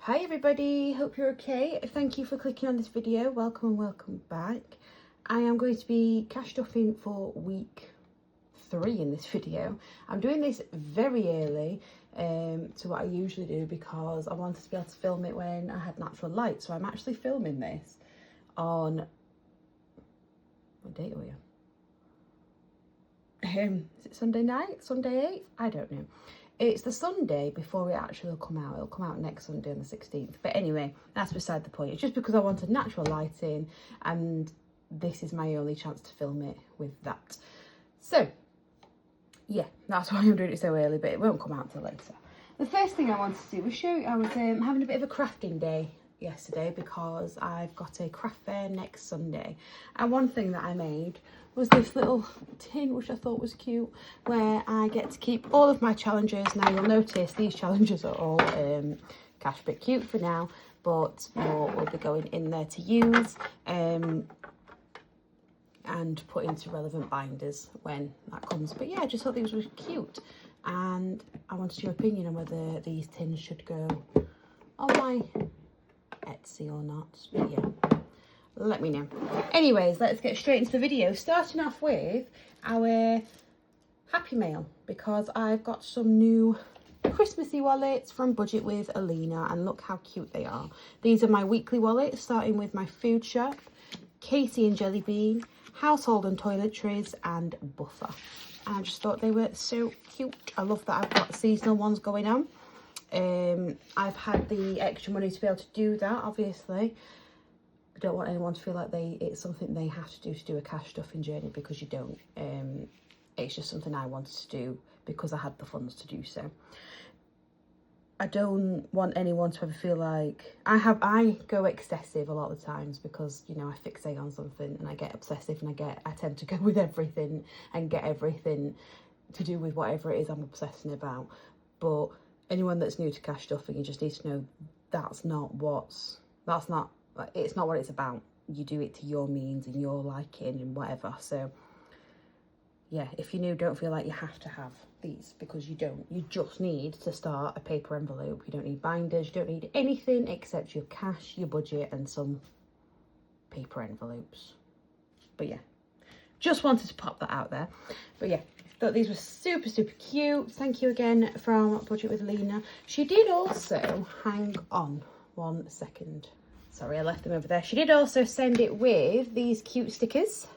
Hi everybody, hope you're okay. Thank you for clicking on this video. Welcome and welcome back. I am going to be cash stuffing for week 3 in this video. I'm doing this very early to what I usually do because I wanted to be able to film it when I had natural light. So I'm actually filming this on, what date are we on? Is it Sunday night? Sunday 8th? I don't know. It's the Sunday before it actually will come out. It'll come out next Sunday on the 16th. But anyway, that's beside the point. It's just because I wanted natural lighting and this is my only chance to film it with that. So, yeah, that's why I'm doing it so early, but it won't come out till later. The first thing I wanted to do was show you, I was having a bit of a crafting day yesterday because I've got a craft fair next Sunday. And one thing that I made was this little tin, which I thought was cute, where I get to keep all of my challenges. Now you'll notice these challenges are all cash bit cute for now, but more will be going in there to use and put into relevant binders when that comes. But yeah, I just thought these were cute and I wanted your opinion on whether these tins should go on my Etsy or not. But yeah, let me know. Anyways, let's get straight into the video, starting off with our happy mail, because I've got some new Christmassy wallets from Budget With Alina, and look how cute they are. These are my weekly wallets, starting with my food shop, Casey and Jelly Bean, household and toiletries, and buffer. And I just thought they were so cute. I love that I've got seasonal ones going on. I've had the extra money to be able to do that, obviously. I don't want anyone to feel like it's something they have to do a cash stuffing journey, because you don't. It's just something I wanted to do because I had the funds to do so. I don't want anyone to ever feel like I go excessive a lot of the times because, you know, I fixate on something and I get obsessive and I tend to go with everything and get everything to do with whatever it is I'm obsessing about. But anyone that's new to cash stuffing, you just need to know it's not what it's about. You do it to your means and your liking and whatever. So yeah, if you're new, don't feel like you have to have these, because you don't. You just need to start a paper envelope. You don't need binders, you don't need anything except your cash, your budget, and some paper envelopes. But yeah, just wanted to pop that out there. But yeah, thought these were super, super cute. Thank you again from Budget With Alina. She did also, hang on 1 second. Sorry, I left them over there. She did also send it with these cute stickers.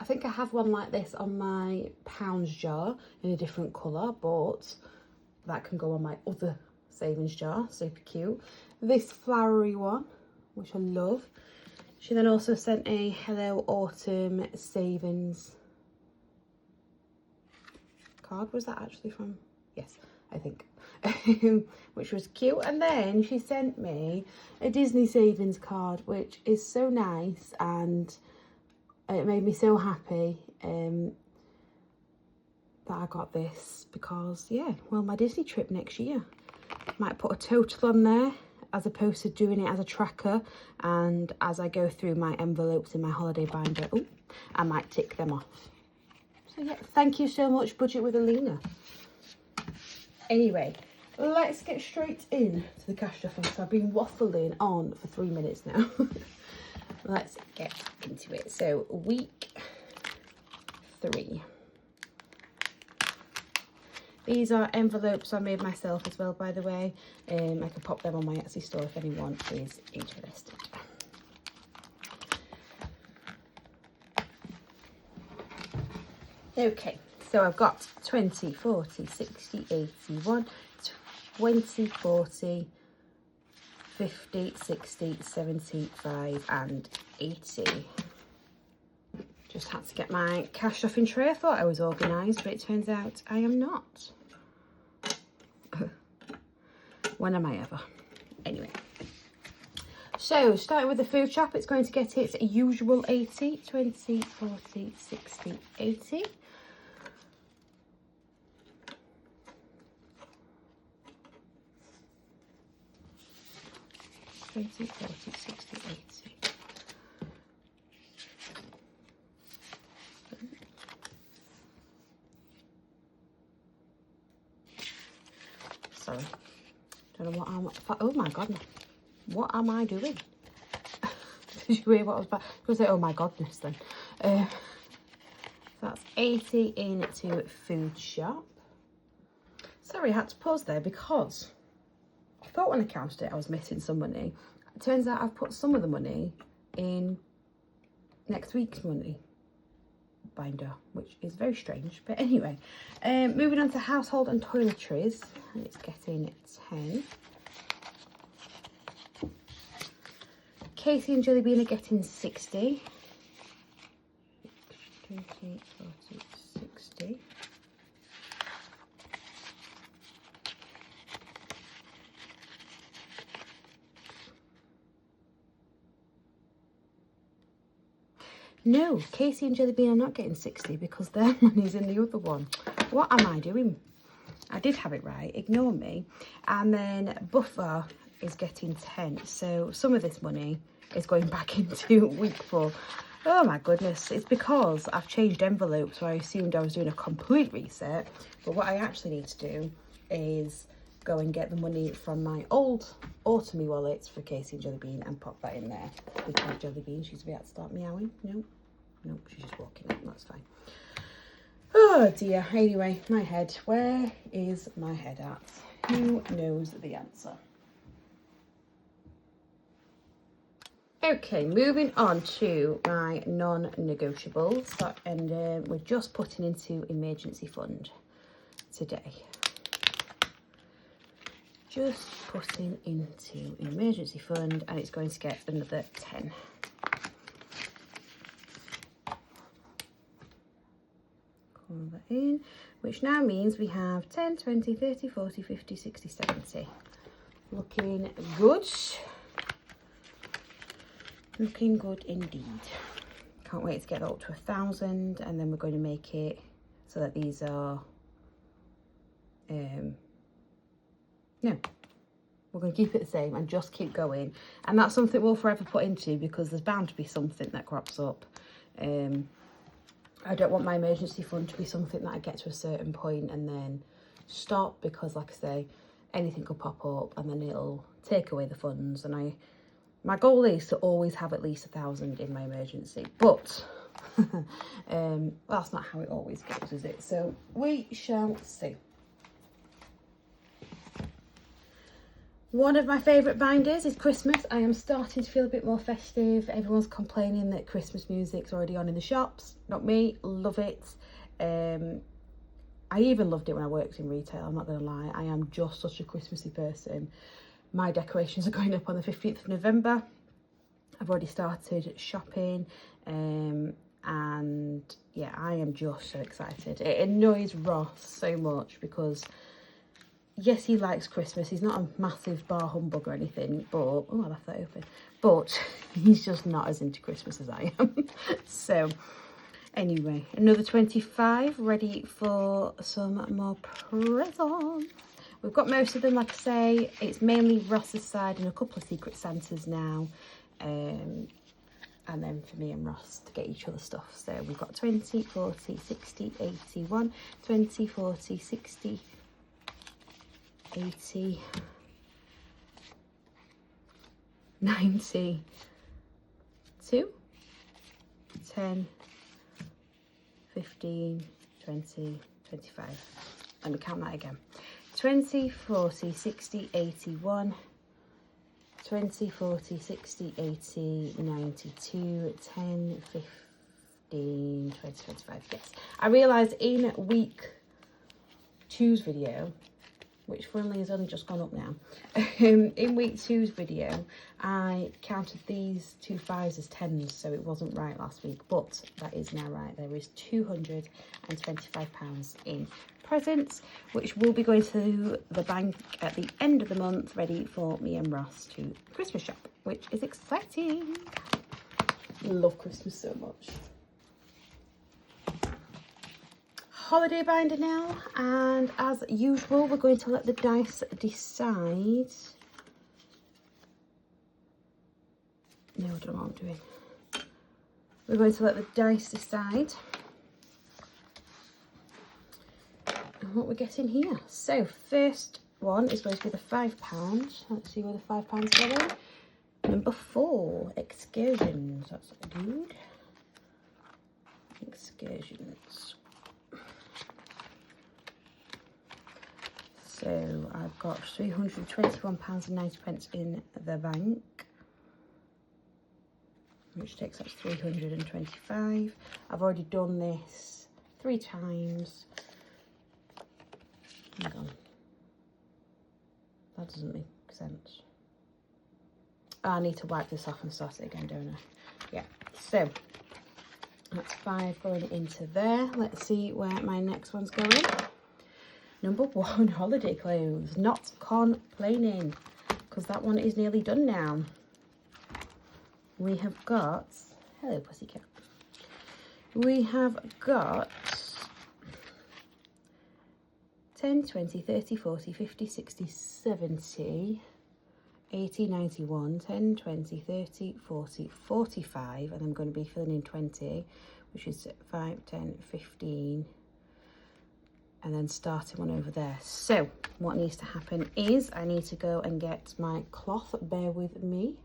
I think I have one like this on my pounds jar in a different colour, but that can go on my other savings jar. Super cute. This flowery one, which I love. She then also sent a Hello Autumn Savings card. Was that actually from? Yes, I think. Which was cute. And then she sent me a Disney savings card, which is so nice, and it made me so happy that I got this, because yeah, well, my Disney trip next year, might put a total on there as opposed to doing it as a tracker, and as I go through my envelopes in my holiday binder, I might tick them off. So yeah, thank you so much, Budget With Alina. Anyway, let's get straight in to the cash stuffing. So I've been waffling on for 3 minutes now. Let's get into it. So week 3. These are envelopes I made myself as well, by the way. I could pop them on my Etsy store if anyone is interested. Okay, so I've got 20, 40, 60, 81, 20, 40, 50, 60, 75 and 80. Just had to get my cash stuffing tray. I thought I was organised, but it turns out I am not. When am I ever? Anyway. So, starting with the food shop, it's going to get its usual 80, 20, 40, 60, 80. Twenty, 40, 60, 80. Sorry, Don't know what I'm... Oh my goodness. What am I doing? Did you hear what I was about? I was going to say, oh my goodness then. So that's 80 into food shop. Sorry, I had to pause there because I thought when I counted it I was missing some money. It turns out I've put some of the money in next week's money binder, which is very strange. But anyway, moving on to household and toiletries, and it's getting 10. Casey and Jelly Bean are getting 60. 20, 40, 60. No, Casey and Jelly Bean are not getting 60 because their money's in the other one. What am I doing? I did have it right, ignore me. And then Buffer is getting 10. So some of this money is going back into week 4. Oh my goodness, it's because I've changed envelopes, so I assumed I was doing a complete reset. But what I actually need to do is go and get the money from my old autumn wallets for Casey and Jelly Bean and pop that in there. Because Jelly Bean, she's about to start meowing. No, she's just walking out, that's fine. Oh dear, anyway, my head. Where is my head at? Who knows the answer? Okay, moving on to my non-negotiables, and we're just putting into emergency fund today. Just putting into emergency fund, and it's going to get another 10. Call that in, which now means we have 10, 20, 30, 40, 50, 60, 70. Looking good. Looking good indeed. Can't wait to get that up to 1,000, and then we're going to make it so that these are no, we're going to keep it the same and just keep going, and that's something we'll forever put into because there's bound to be something that crops up. I don't want my emergency fund to be something that I get to a certain point and then stop, because like I say, anything could pop up and then it'll take away the funds, and my goal is to always have at least 1,000 in my emergency, but that's not how it always goes, is it? So we shall see. One of my favourite binders is Christmas. I am starting to feel a bit more festive. Everyone's complaining that Christmas music's already on in the shops. Not me, love it. I even loved it when I worked in retail, I'm not going to lie. I am just such a Christmassy person. My decorations are going up on the 15th of November. I've already started shopping, and yeah, I am just so excited. It annoys Ross so much because yes, he likes Christmas. He's not a massive bar humbug or anything, but oh, I left that open. But he's just not as into Christmas as I am. So anyway, another 25 ready for some more presents. We've got most of them, like I say. It's mainly Ross's side and a couple of Secret Santas now. And then for me and Ross to get each other stuff. So we've got 20, 40, 60, 81, 20, 40, 60, 80, 90, 2, 10, 15, 20, 25. Let me count that again. 20, 40, 60, 81, 20, 40, 60, 80, 92, 10, 15, 20, 25. Yes. I realised in week 2's video, which funnily has only just gone up now, in week 2's video, I counted these 2 5s as 10s, so it wasn't right last week, but that is now right. There is £225 in presents, which will be going to the bank at the end of the month, ready for me and Ross to Christmas shop, which is exciting. Love Christmas so much. Holiday binder now, and as usual we're going to let the dice decide. No, I don't know what I'm doing. We're going to let the dice decide what we're getting here. So first one is going to be the £5. Let's see where the £5 going. Number 4, excursions. That's good. Excursions. So I've got £321.90 in the bank, which takes up 325. I've already done this 3 times. Hang on. That doesn't make sense. Oh, I need to wipe this off and start it again, don't I? Yeah. So that's 5 going into there. Let's see where my next one's going. Number 1, holiday clothes. Not complaining, because that one is nearly done now. We have got, hello pussycat. We have got 10, 20, 30, 40, 50, 60, 70, 80, 91, 10, 20, 30, 40, 45, and I'm going to be filling in 20, which is 5, 10, 15, and then starting one over there. So what needs to happen is I need to go and get my cloth. Bear with me.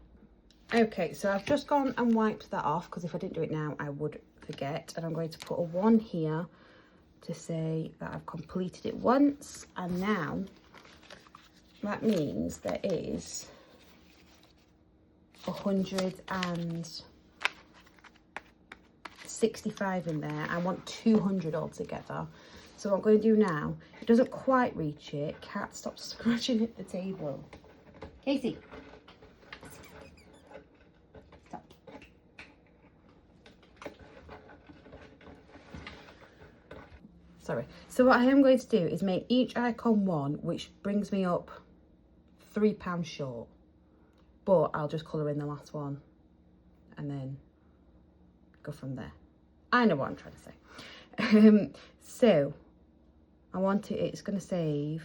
Okay, so I've just gone and wiped that off, because if I didn't do it now I would forget, and I'm going to put a 1 here to say that I've completed it once, and now that means there is 165 in there. I want 200 altogether. So what I'm going to do now, it doesn't quite reach it. Cat, stop scratching at the table. Casey. Stop. Sorry. So what I am going to do is make each icon 1, which brings me up £3 short. But I'll just colour in the last one and then go from there. I know what I'm trying to say. So I want it, it's going to save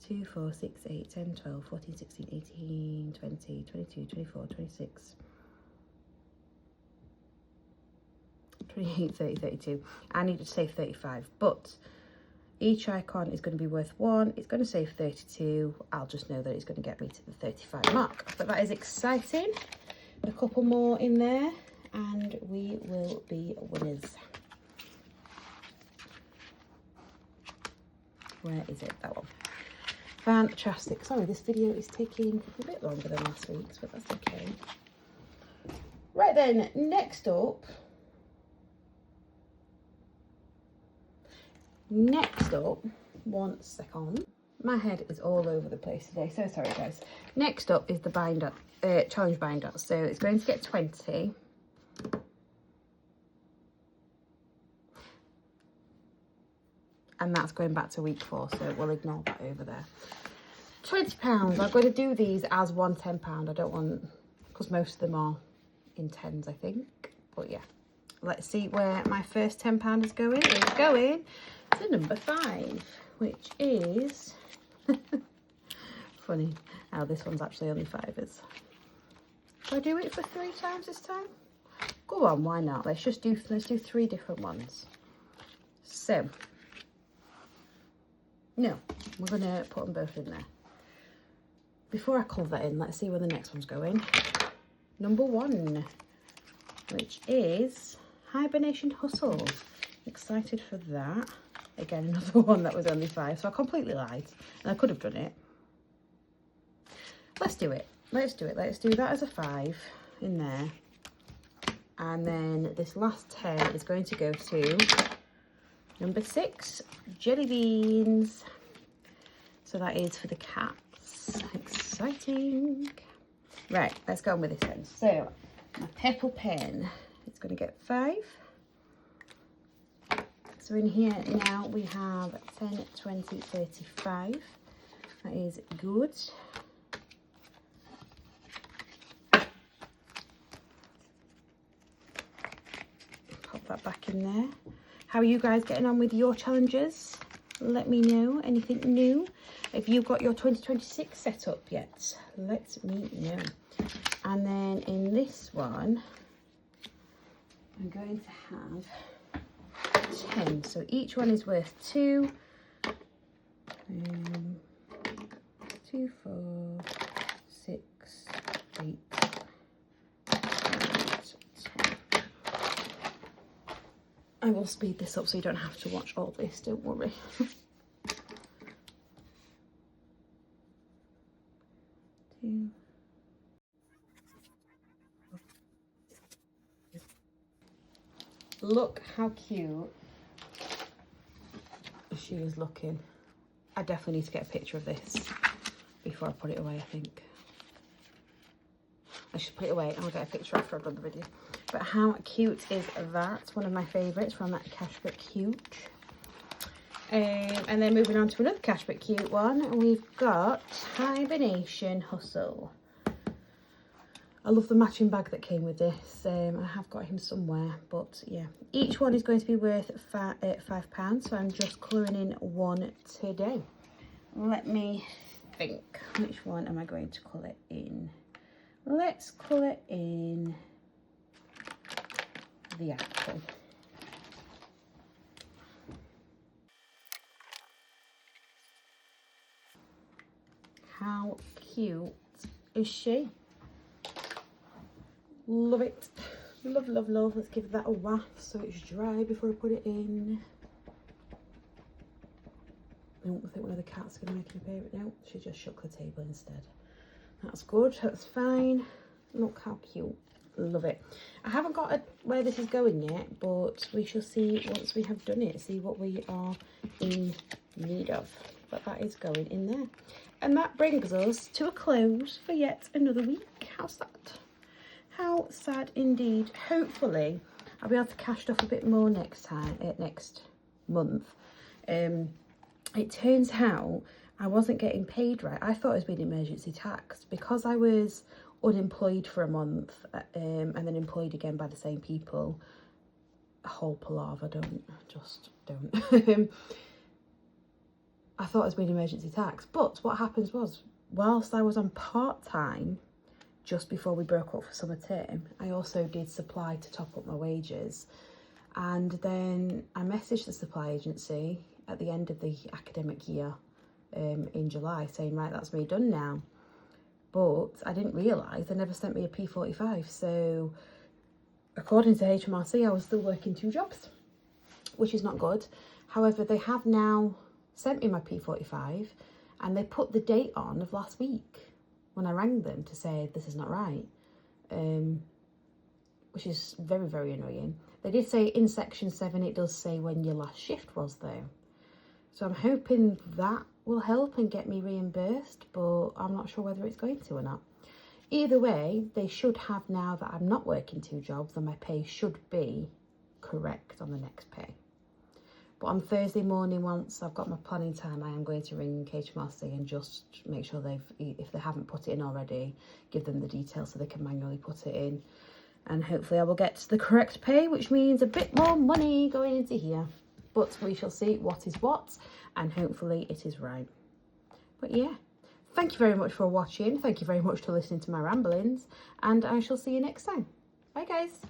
2, 4, 6, 8, 10, 12, 14, 16, 18, 20, 22, 24, 26, 28, 30, 32. I need to save 35, but each icon is going to be worth 1. It's going to save 32. I'll just know that it's going to get me to the 35 mark. But that is exciting. A couple more in there and we will be winners. Where is it? That one. Fantastic. Sorry, this video is taking a bit longer than last week's, but that's okay. Right then, next up, one second. My head is all over the place today, so sorry guys. Next up is the binder, challenge binder. So it's going to get 20. And that's going back to week 4, so we'll ignore that over there. £20. I'm going to do these as one £10. I don't want, because most of them are in 10s, I think. But yeah, let's see where my first £10 is going. It's going to number 5, which is funny how this one's actually only 5s. Do I do it for 3 times this time? Go on, why not? Let's do 3 different ones. So no, we're going to put them both in there. Before I colour that in, let's see where the next one's going. Number 1, which is Hibernation Hustle. Excited for that. Again, another one that was only 5, so I completely lied. And I could have done it. Let's do it. Let's do it. Let's do that as a 5 in there. And then this last 10 is going to go to number 6, jelly beans. So that is for the cats. Exciting. Right, let's go on with this then. So my purple pen is going to get 5. So in here now we have 10, 20, 35. That is good. Pop that back in there. How are you guys getting on with your challenges? Let me know. Anything new? If you've got your 2026 set up yet, let me know. And then in this one, I'm going to have 10. So each one is worth 2. 2, 4, 6, 8. I will speed this up so you don't have to watch all this, don't worry. Look how cute she is looking. I definitely need to get a picture of this before I put it away, I think. I should put it away and I'll get a picture after I've done the video. But how cute is that? It's one of my favourites from that Cash But Cute. And then moving on to another Cash But Cute one, we've got Hibernation Hustle. I love the matching bag that came with this. I have got him somewhere, but yeah. Each one is going to be worth £5, so I'm just colouring in one today. Let me think. Which one am I going to colour in? Let's colour in the apple. How cute is she? Love it. Love, love, love. Let's give that a waft so it's dry before I put it in. I don't think one of the cats is going to make an appearance. No, she just shook the table instead. That's good. That's fine. Look how cute. Love it. I haven't got where this is going yet, but we shall see once we have done it. See what we are in need of. But that is going in there. And that brings us to a close for yet another week. How's that? How sad indeed. Hopefully I'll be able to cash off a bit more next month. It turns out I wasn't getting paid right. I thought I was being emergency taxed because I was unemployed for a month and then employed again by the same people. A whole palaver, don't. I thought I was being emergency taxed, but what happens was, whilst I was on part-time, just before we broke up for summer term, I also did supply to top up my wages. And then I messaged the supply agency at the end of the academic year in July saying, right, that's me done now. But I didn't realise they never sent me a P45. So according to HMRC, I was still working 2 jobs, which is not good. However, they have now sent me my P45 and they put the date on of last week when I rang them to say this is not right, which is very, very annoying. They did say in section 7 it does say when your last shift was though. So I'm hoping that will help and get me reimbursed, but I'm not sure whether it's going to or not. Either way, they should have now that I'm not working 2 jobs and my pay should be correct on the next pay. But on Thursday morning, once I've got my planning time, I am going to ring HMRC and just make sure if they haven't put it in already, give them the details so they can manually put it in. And hopefully I will get the correct pay, which means a bit more money going into here. But we shall see what is what, and hopefully it is right. But yeah, thank you very much for watching. Thank you very much for listening to my ramblings, and I shall see you next time. Bye guys.